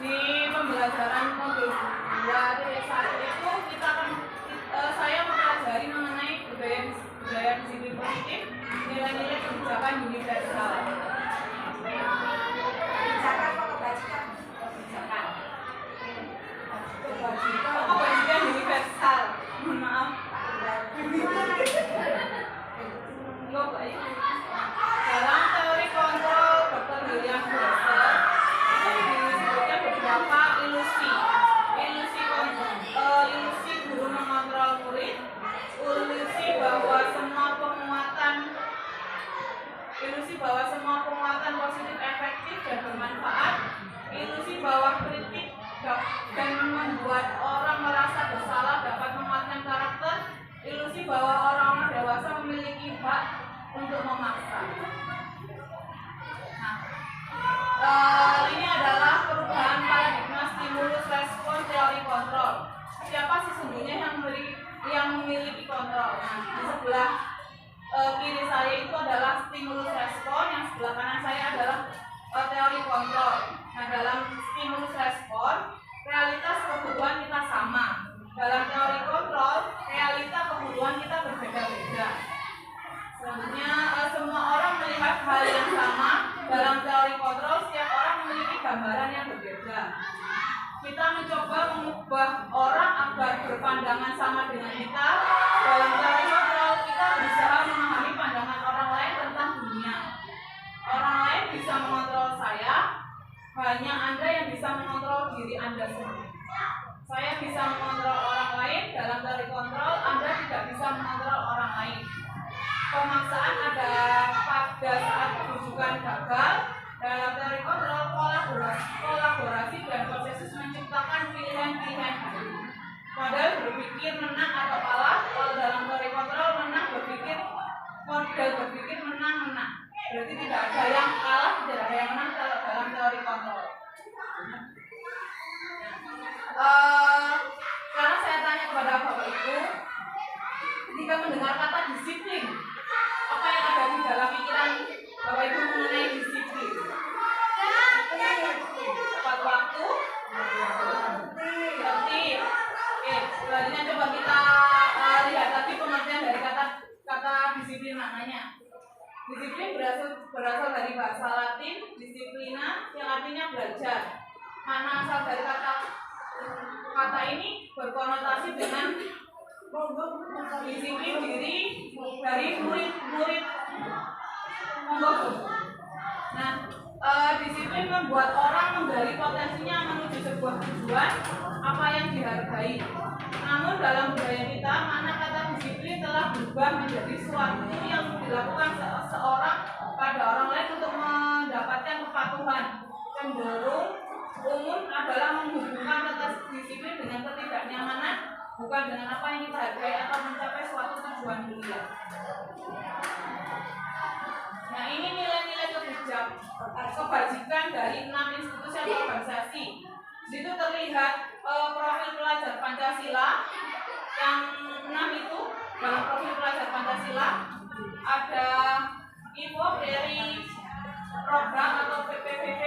Di pembelajaran modul 2 itu kita akan saya mempelajari mengenai budaya disiplin positif, nilai-nilai kebijakan universal. Kebijakan universal. Mohon maaf. Dalam teori kontrol Dr. William Glasser itu disebutnya beberapa ilusi guru mengontrol murid, ilusi bahwa semua penguatan positif efektif dan bermanfaat, ilusi bahwa kritik dan membuat orang merasa bersalah dapat menguatkan karakter, ilusi bahwa orang-orang dewasa memiliki hak untuk memaksa. Ini adalah perubahan paradigma stimulus respon teori kontrol. Siapa sesungguhnya yang memiliki kontrol? Nah, di sebelah kiri saya itu adalah stimulus respon, yang sebelah kanan saya adalah teori kontrol. Nah, dalam stimulus respon, realitas kebutuhan kita sama. Dalam teori kontrol, realita kebutuhan kita berbeda-beda. Selanjutnya, semua orang melihat hal yang sama. Dalam teori kontrol, setiap orang memiliki gambaran yang berbeda. Kita mencoba mengubah orang agar berpandangan sama dengan kita. Dalam teori kontrol, kita berusaha memahami pandangan orang lain tentang dunia. Orang lain bisa mengontrol saya, hanya Anda yang bisa mengontrol diri Anda sendiri. Saya bisa mengontrol orang lain. Dalam teori kontrol, Anda tidak bisa mengontrol orang lain. Pemaksaan ada pada saat rujukan gagal. Dalam teori kontrol, kolaborasi dan konsensus menciptakan pilihan-pilihan baru. Model berpikir menang atau kalah. Kalau dalam teori kontrol, model berpikir menang-menang. Berarti tidak ada yang kalah, tidak ada yang menang kalau dalam teori kontrol. Karena saya tanya kepada Bapak Ibu, ketika mendengar kata disiplin, apa yang ada di dalam pikiran Bapak Ibu mengenai disiplin? Tepat waktu, tertib. Oke, selanjutnya coba kita lihat lagi pengertian dari kata disiplin maknanya. Disiplin berasal dari bahasa Latin disiplina yang artinya belajar. Makna asal dari kata ini berkonotasi dengan disiplin diri dari murid-murid membawa. Nah, disiplin membuat orang menggali potensinya menuju sebuah tujuan apa yang dihargai. Namun dalam budaya kita, makna kata disiplin telah berubah menjadi sesuatu yang dilakukan seseorang pada orang lain untuk mendapatkan kepatuhan. Cenderung umum adalah menghubungkan kata disiplin dengan ketidaknyamanan, bukan dengan apa yang kita hargai atau mencapai suatu tujuan mulia. Nah, ini nilai-nilai kebajikan dari 6 institusi atau organisasi. Di situ terlihat profil pelajar Pancasila. Yang 6 itu dalam profil pelajar Pancasila ada info dari program atau PPPP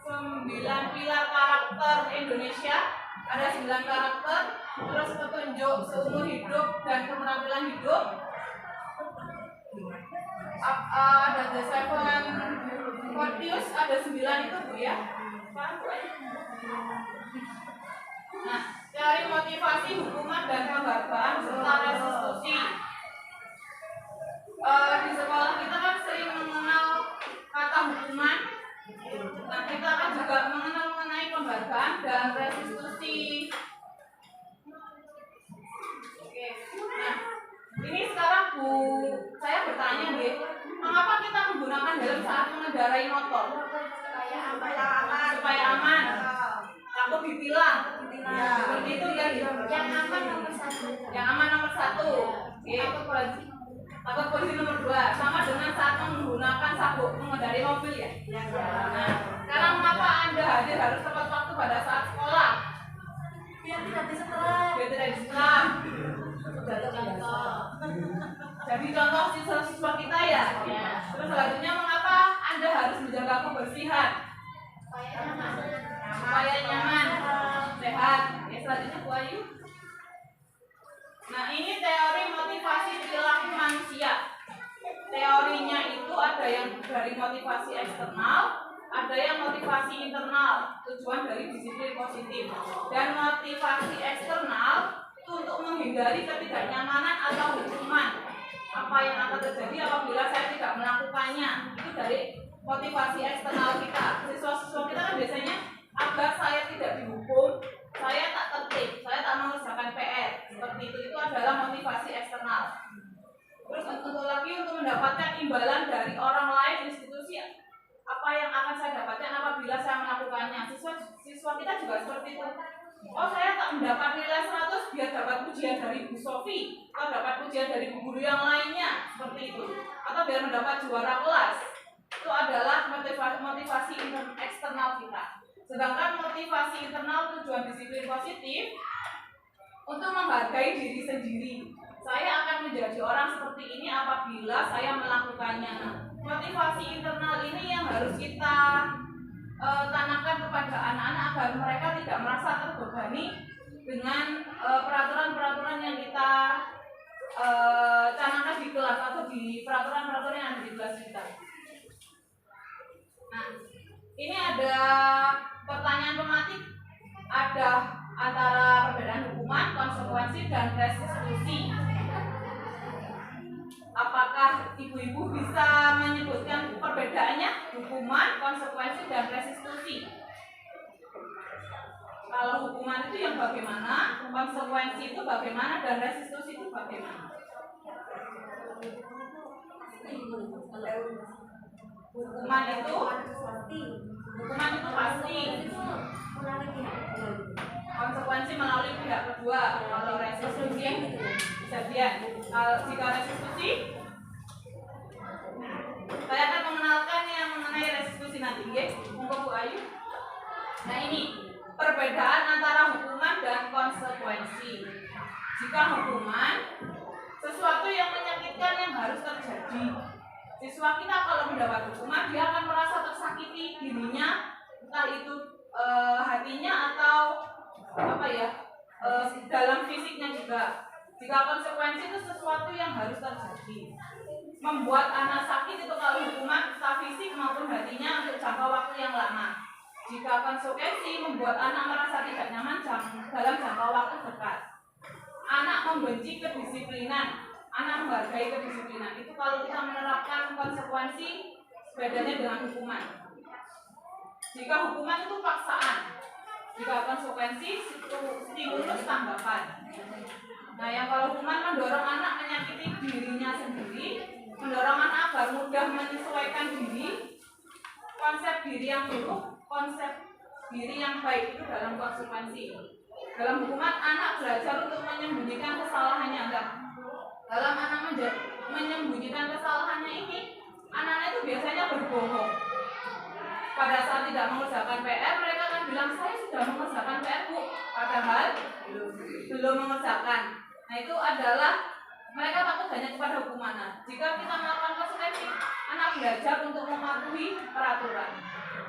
9 pilar karakter Indonesia. Ada 9 karakter, terus petunjuk seumur hidup dan keterampilan hidup. Ada The Seven Virtues, ada 9 itu Bu ya. Nah, teori motivasi, hukuman dan penghargaan serta restitusi. Di sekolah kita kan sering mengenal kata hukuman. Nah, kita akan juga mengenal mengenai penghargaan dan restitusi. Oke. Nah, ini sekarang Bu, saya bertanya deh, mengapa kita menggunakan helm saat mengendarai motor? Supaya aman. Takut ditilang. Seperti itu ya. Yang aman nomor 1. Yang aman nomor 1. Oke. Takut polisi nomor 2. Sama dengan saat menggunakan sabuk mengendarai mobil ya. Nah, sekarang mengapa Anda hadir harus tepat waktu pada saat sekolah? Biar tidak diselam. Jadi contoh siswa kita ya. Terus selanjutnya mengapa Anda harus menjaga kebersihan? Supaya dari motivasi eksternal, ada yang motivasi internal, tujuan dari disiplin positif. Dan motivasi eksternal itu untuk menghindari ketidaknyamanan atau hukuman. Apa yang akan terjadi apabila saya tidak melakukannya, itu dari motivasi eksternal kita. Siswa-siswa kita kan biasanya agar saya tidak dihukum, saya tak tertib, saya tak mengerjakan PR. Seperti itu adalah motivasi eksternal. Terus untuk mendapatkan imbalan dari orang lain, institusi, apa yang akan saya dapatkan apabila saya melakukannya. Siswa kita juga seperti itu. Oh, saya tak mendapat nilai 100 biar dapat pujian dari Bu Sofi, atau dapat pujian dari guru yang lainnya, seperti itu. Atau biar mendapat juara kelas. Itu adalah motivasi eksternal kita. Sedangkan motivasi internal, tujuan disiplin positif, untuk menghargai diri sendiri. Saya akan menjadi orang seperti ini apabila saya melakukannya. Nah, motivasi internal ini yang harus kita tanamkan kepada anak-anak agar mereka tidak merasa terbebani dengan peraturan-peraturan yang kita canangkan di kelas atau di peraturan-peraturan yang ada di kelas kita. Nah, ini ada pertanyaan pematik, ada antara perbedaan hukuman, konsekuensi, dan restitusi. Apakah ibu-ibu bisa menyebutkan perbedaannya, hukuman, konsekuensi, dan restitusi? Kalau hukuman itu yang bagaimana, konsekuensi itu bagaimana, dan restitusi itu bagaimana? Hukuman itu pasti. Konsekuensi melalui pihak kedua. Kalau restitusi kejadian. Jika restitusi, saya akan mengenalkan yang mengenai restitusi nanti, untuk Bu Ayu. Nah, ini perbedaan antara hukuman dan konsekuensi. Jika hukuman, sesuatu yang menyakitkan yang harus terjadi. Siswa kita kalau mendapat hukuman, dia akan merasa tersakiti dirinya, entah itu hatinya atau dalam fisiknya juga. Jika konsekuensi itu sesuatu yang harus terjadi, membuat anak sakit itu kalau hukuman, entah fisik maupun hatinya untuk jangka waktu yang lama. Jika konsekuensi membuat anak merasa tidak nyaman dalam jangka waktu dekat. Anak membenci kedisiplinan, anak menghargai kedisiplinan. Itu kalau kita menerapkan konsekuensi, bedanya dengan hukuman. Jika hukuman itu paksaan, jika konsekuensi itu stimulus tanggapan. Nah, yang kalau hukuman mendorong anak menyakiti dirinya sendiri, mendorong anak agar mudah menyesuaikan diri, konsep diri yang buruk, konsep diri yang baik itu dalam konsekuensi. Dalam hukuman, anak belajar untuk menyembunyikan kesalahannya. Dalam anak menyembunyikan kesalahannya ini, anak-anak itu biasanya berbohong. Pada saat tidak mengerjakan PR, mereka akan bilang, saya sudah mengerjakan PR, Bu. Padahal belum mengerjakan. Nah, itu adalah mereka takut hanya kepada hukuman. Nah, jika kita melakukan konsekuensi, anak belajar untuk mematuhi peraturan.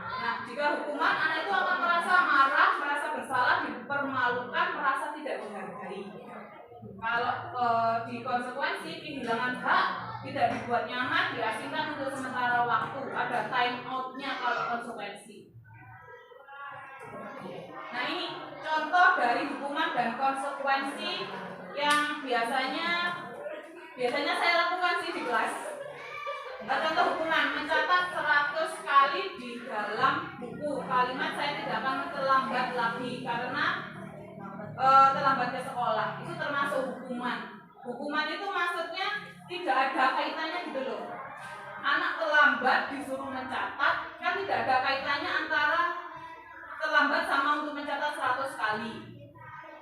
Nah, jika hukuman, anak itu akan merasa marah, merasa bersalah, dipermalukan, merasa tidak dihargai. Kalau di konsekuensi, kehilangan hak, tidak dibuat nyaman, diasingkan untuk sementara waktu. Ada time out-nya kalau konsekuensi. Nah, ini contoh dari hukuman dan konsekuensi yang biasanya saya lakukan sih di kelas. Contoh hukuman, mencatat 100 kali di dalam buku. Kalimat saya tidak akan terlambat lagi karena terlambat ke sekolah. Itu termasuk hukuman. Hukuman itu maksudnya tidak ada kaitannya gitu loh. Anak terlambat disuruh mencatat, kan tidak ada kaitannya antara terlambat sama untuk mencatat 100 kali.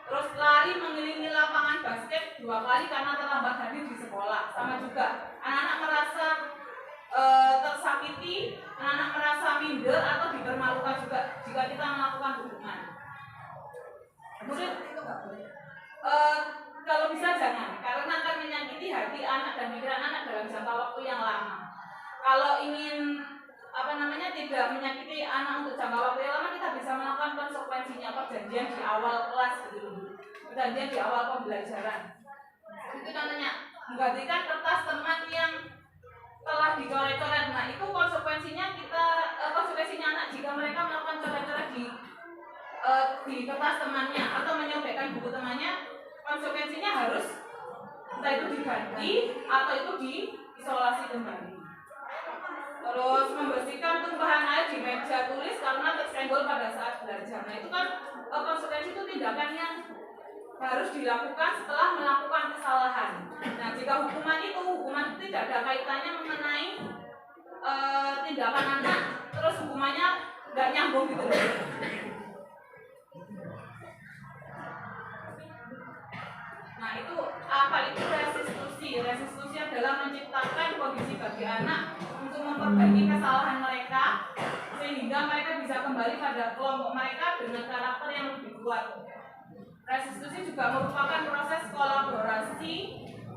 Terus lari mengelilingi lapangan basket 2 kali karena terlambat hadir di sekolah. Sama juga, anak-anak merasa tersakiti, anak-anak merasa minder atau dipermalukan juga jika kita melakukan hukuman. Kemudian kalau bisa jangan, karena akan menyakiti hati anak dan pikiran anak dalam jangka waktu yang lama. Kalau ingin tidak menyakiti anak untuk jangka waktu yang lama, kita bisa melakukan konsekuensinya, perjanjian di awal kelas gitu, perjanjian di awal pembelajaran. Itu contohnya, menggantikan kertas teman yang telah dicoret-coret. Nah, itu konsekuensinya konsekuensinya anak jika mereka melakukan coret-coret di kertas temannya atau menyobekkan buku temannya, konsekuensinya harus entah itu diganti atau itu diisolasi kembali. Terus membersihkan tumpahan air di meja tulis karena tersenggol pada saat belajar. Nah, itu kan konsekuensi itu tindakan yang harus dilakukan setelah melakukan kesalahan. Nah, jika hukuman itu tidak ada kaitannya mengenai tindakan anak, terus hukumannya nggak nyambung gitu. Nah, itu apa itu restitusi? Restitusi adalah menciptakan kondisi bagi anak untuk memperbaiki kesalahan mereka sehingga mereka bisa kembali pada kelompok mereka dengan karakter yang lebih kuat. Restitusi juga merupakan proses kolaborasi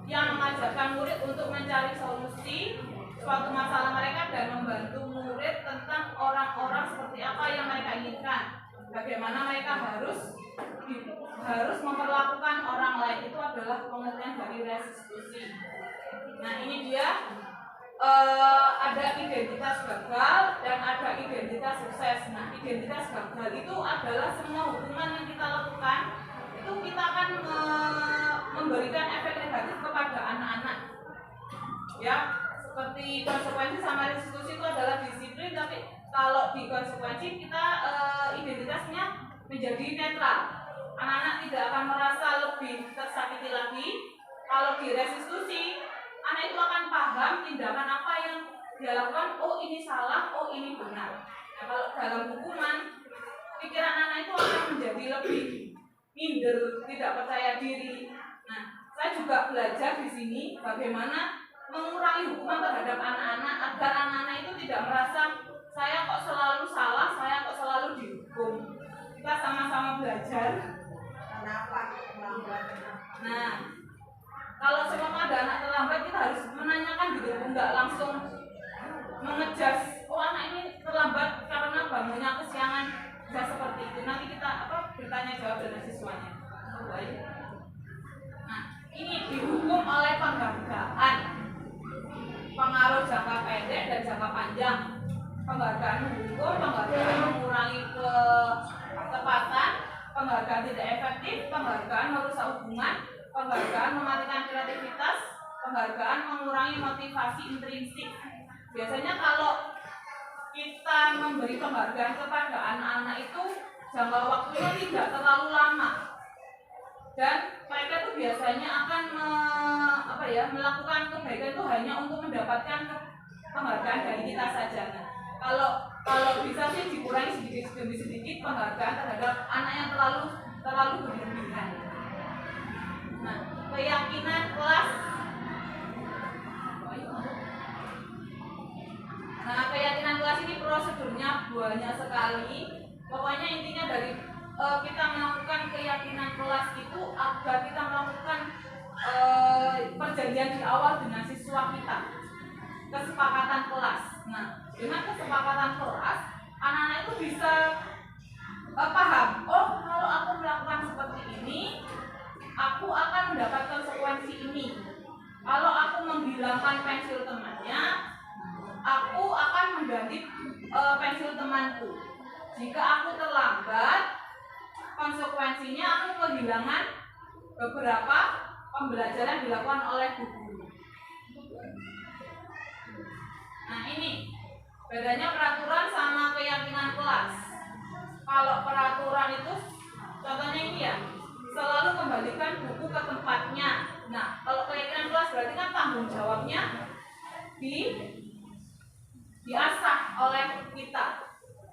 yang mengajarkan murid untuk mencari solusi suatu masalah mereka dan membantu murid tentang orang-orang seperti apa yang mereka inginkan. Bagaimana mereka harus memperlakukan orang lain, itu adalah pengertian dari restitusi. Nah, ini dia ada identitas gagal dan ada identitas sukses. Nah, identitas gagal itu adalah semua hukuman yang kita lakukan itu kita akan memberikan efek negatif kepada anak-anak. Ya, seperti konsekuensi sama restitusi itu adalah disiplin, tapi kalau di konsekuensi kita identitasnya menjadi netral. Anak-anak tidak akan merasa lebih tersakiti lagi. Kalau di restitusi, anak itu akan paham tindakan apa yang dia lakukan. Oh, ini salah, oh ini benar. Nah, kalau dalam hukuman, pikiran anak itu akan menjadi lebih minder, tidak percaya diri. Nah, saya juga belajar di sini bagaimana mengurangi hukuman terhadap anak-anak agar anak-anak itu tidak merasa saya kok selalu salah, saya kok selalu dihukum. Kita sama-sama belajar. Nah, kalau semua ada anak terlambat, kita harus menanyakan gitu, enggak langsung mengejas. Oh, anak ini terlambat karena bangunnya kesiangan, bisa seperti itu. Nanti kita bertanya jawab dengan siswanya. Baik. Nah, ini dihukum oleh penghargaan, pengaruh jangka pendek dan jangka panjang. Penghargaan menghukum, penghargaan mengurangi ketepatan, penghargaan tidak efektif, penghargaan merusak hubungan, penghargaan mematikan kreativitas, penghargaan mengurangi motivasi intrinsik. Biasanya kalau kita memberi penghargaan kepada anak-anak itu jangka waktunya tidak terlalu lama, dan mereka itu biasanya akan melakukan kebaikan itu hanya untuk mendapatkan penghargaan dari kita saja. Nah, kalau bisa sih dikurangi sedikit demi sedikit penghargaan terhadap anak yang terlalu berlebihan. Nah, keyakinan kelas. Nah, keyakinan kelas ini prosedurnya banyak sekali. Pokoknya intinya dari kita melakukan keyakinan kelas itu agar kita melakukan perjanjian di awal dengan siswa kita, kesepakatan kelas. Nah, dengan kesepakatan kelas, anak-anak itu bisa paham. Oh, kalau aku melakukan seperti ini, aku akan mendapat konsekuensi ini. Kalau aku menghilangkan pensil temannya, aku akan mengganti pensil temanku. Jika aku terlambat, konsekuensinya aku kehilangan beberapa pembelajaran dilakukan oleh guru. Nah, ini bedanya peraturan sama keyakinan kelas. Kalau peraturan itu contohnya ini ya, selalu kembalikan buku ke tempatnya. Nah, kalau keyakinan kelas berarti kan tanggung jawabnya diasah oleh kita.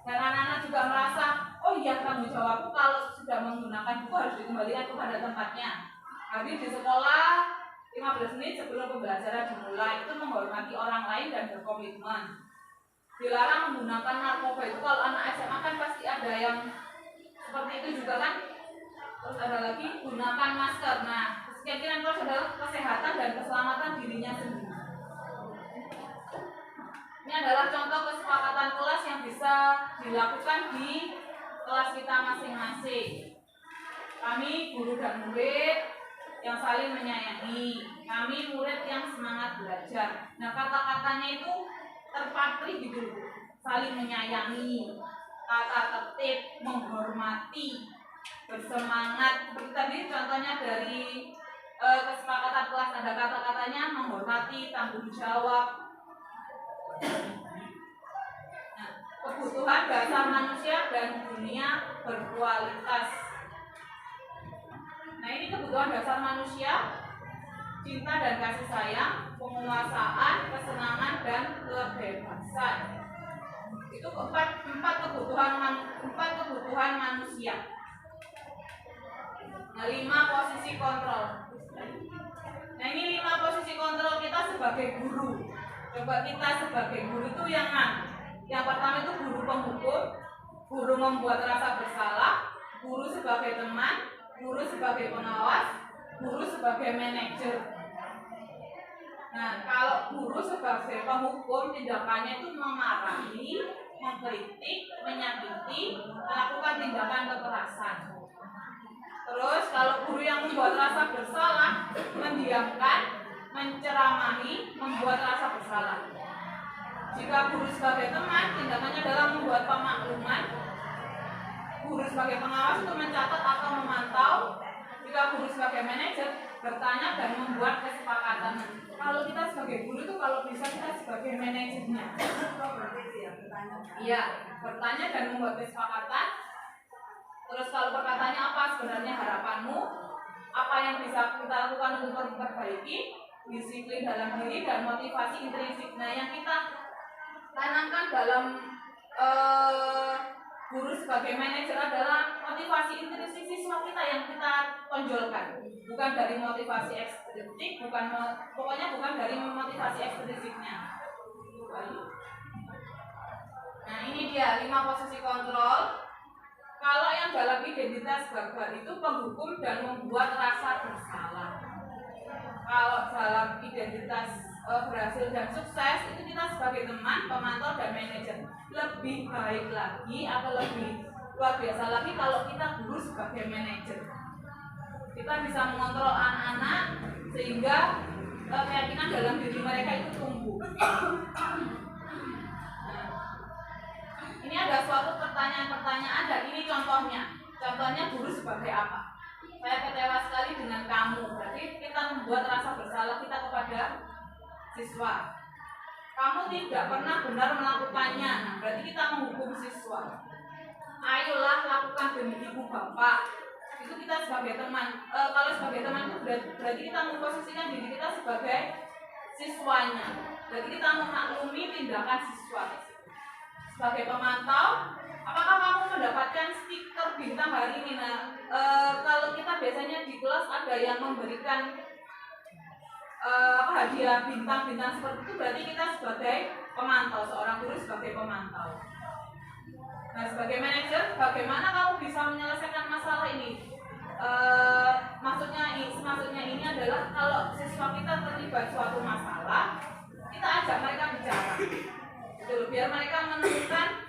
Dan anak-anak juga merasa, oh iya, tanggung jawabku kalau sudah menggunakan buku harus dikembalikan kepada tempatnya. Habis di sekolah 15 menit sebelum pembelajaran dimulai itu menghormati orang lain dan berkomitmen. Dilarang menggunakan narkoba. Itu kalau anak SMA kan pasti ada yang seperti itu juga kan. Terus ada lagi gunakan masker. Nah, keyakinan kelas adalah kesehatan dan keselamatan dirinya sendiri. Ini adalah contoh kesepakatan kelas yang bisa dilakukan di kelas kita masing-masing. Kami guru dan murid yang saling menyayangi, Kami murid yang semangat belajar. Nah, kata-katanya itu terpatri gitu, saling menyayangi, tata tertib, menghormati, bersemangat. Seperti tadi contohnya dari kesepakatan kelas ada kata-katanya menghormati, tanggung jawab. Nah, kebutuhan dasar manusia dan dunia berkualitas. Nah, ini kebutuhan dasar manusia: cinta dan kasih sayang, penguasaan, kesenangan dan kebebasan. Itu empat kebutuhan manusia. Nah, 5 posisi kontrol. Nah, ini 5 posisi kontrol kita sebagai guru. Coba kita sebagai guru itu yang mana? Yang pertama itu guru penghukum, guru membuat rasa bersalah, guru sebagai teman, guru sebagai pengawas, guru sebagai manajer. Nah, kalau guru sebagai penghukum, tindakannya itu memarahi, mengkritik, menyakiti, melakukan tindakan kekerasan. Terus kalau guru yang membuat rasa bersalah, mendiamkan, menceramahi, membuat rasa bersalah. Jika guru sebagai teman, tindakannya adalah membuat pemakluman. Guru sebagai pengawas itu mencatat atau memantau. Jika guru sebagai manajer, bertanya dan membuat kesepakatan. Kalau kita sebagai guru itu kalau bisa kita sebagai manajernya. Iya, bertanya dan membuat kesepakatan. Terus kalau perkataannya apa sebenarnya harapanmu? Apa yang bisa kita lakukan untuk memperbaiki? Disiplin dalam diri dan motivasi intrinsik. Nah, yang kita tanamkan dalam guru sebagai manajer adalah motivasi intrinsik siswa kita yang kita tonjolkan, bukan dari motivasi ekstrinsik, pokoknya bukan dari motivasi ekstrinsiknya. Nah, ini dia 5 posisi kontrol. Kalau yang dalam identitas gagal itu penghukum dan membuat rasa bersalah. Kalau dalam identitas berhasil dan sukses itu kita sebagai teman, pemantau dan manajer. Lebih baik lagi atau lebih luar biasa lagi kalau kita guru sebagai manajer. Kita bisa mengontrol anak-anak sehingga keyakinan dalam diri mereka itu tumbuh. Ini ada suatu pertanyaan-pertanyaan dan ini contohnya. Contohnya guru sebagai apa? Saya kecewa sekali dengan kamu. Berarti kita membuat rasa bersalah kita kepada siswa. Kamu tidak pernah benar melakukannya. Nah, berarti kita menghukum siswa. Ayolah lakukan demi ibu bapak. Itu kita sebagai teman. Kalau sebagai teman itu berarti kita memposisikan diri kita sebagai siswanya. Berarti kita memaklumi tindakan siswa. Sebagai pemantau, apakah kamu mendapatkan stiker bintang hari ini? Nah, kalau kita biasanya di kelas ada yang memberikan hadiah bintang-bintang seperti itu, berarti kita sebagai pemantau, seorang guru sebagai pemantau. Nah, sebagai manajer, bagaimana kamu bisa menyelesaikan masalah ini? Maksudnya ini adalah kalau siswa kita terlibat suatu masalah, kita ajak mereka bicara. Betul, biar mereka menemukan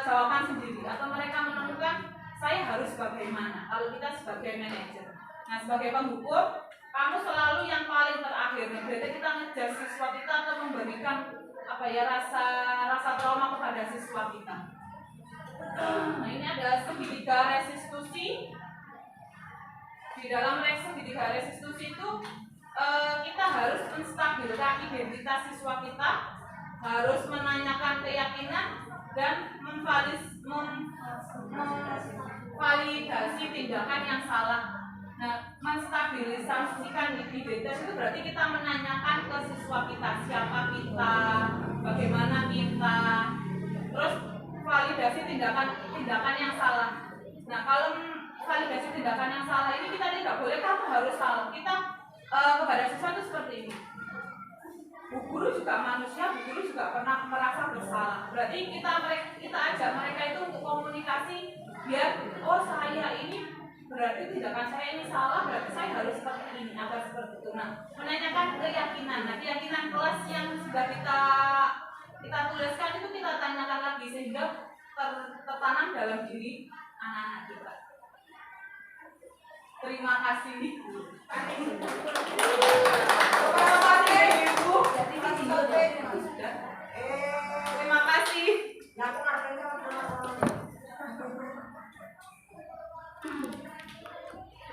jawaban sendiri atau mereka menemukan saya harus bagaimana kalau kita sebagai manajer. Nah, sebagai penghukum, kamu selalu yang paling terakhir. Berarti kita ngejar siswa kita atau memberikan rasa trauma kepada siswa kita. Nah, ini ada segitiga restitusi. Di dalam segitiga restitusi itu kita harus menstabilkan identitas siswa kita, harus menanyakan keyakinan dan memvalidasi tindakan yang salah. Nah, menstabilisasikan identitas itu berarti kita menanyakan ke siswa kita siapa kita, bagaimana kita, terus validasi tindakan yang salah. Nah, kalau validasi tindakan yang salah ini kita tidak boleh kamu harus salah. Kita kepada siswa itu seperti ini. Bu guru juga manusia, Bu guru juga pernah merasa bersalah. Berarti kita ajak mereka itu untuk komunikasi biar saya ini berarti tindakan saya ini salah, berarti saya harus seperti ini, agar seperti itu. Nah, menanyakan keyakinan. Nah, keyakinan kelas yang sudah kita tuliskan itu kita tanyakan lagi sehingga tertanam dalam diri anak-anak kita. Terima kasih.